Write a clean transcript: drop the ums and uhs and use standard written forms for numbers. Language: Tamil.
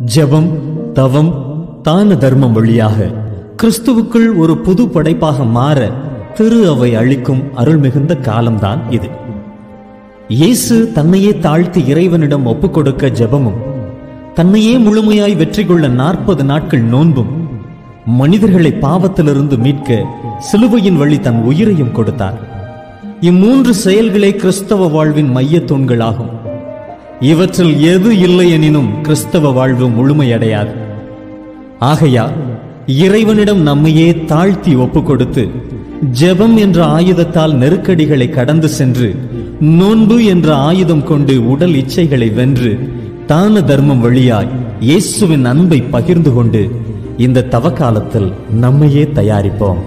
ஜெபம், தவம், தான தர்மம் வழியாக கிறிஸ்துவுக்குள் ஒரு புது படைப்பாக மாற திரு அவை அளிக்கும் அருள் மிகுந்த காலம்தான் இது. இயேசு தன்னையே தாழ்த்தி இறைவனிடம் ஒப்புக் கொடுக்க ஜெபமும், தன்னையே முழுமையாய் வெற்றி கொள்ள 40 நாட்கள் நோன்பும், மனிதர்களை பாவத்திலிருந்து மீட்க சிலுவையின் வழி தன் உயிரையும் கொடுத்தார். இம்மூன்று செயல்களே கிறிஸ்தவ வாழ்வின் மைய தூண்களாகும். இவற்றில் எது இல்லை எனினும் கிறிஸ்தவ வாழ்வு முழுமையடையாது. ஆகையால் இறைவனிடம் நம்மையே தாழ்த்தி ஒப்பு கொடுத்து ஜெபம் என்ற ஆயுதத்தால் நெருக்கடிகளை கடந்து சென்று, நோன்பு என்ற ஆயுதம் கொண்டு உடல் இச்சைகளை வென்று, தான தர்மம் வழியாய் இயேசுவின் அன்பை பகிர்ந்து கொண்டு இந்த தவக்காலத்தில் நம்மையே தயாரிப்போம்.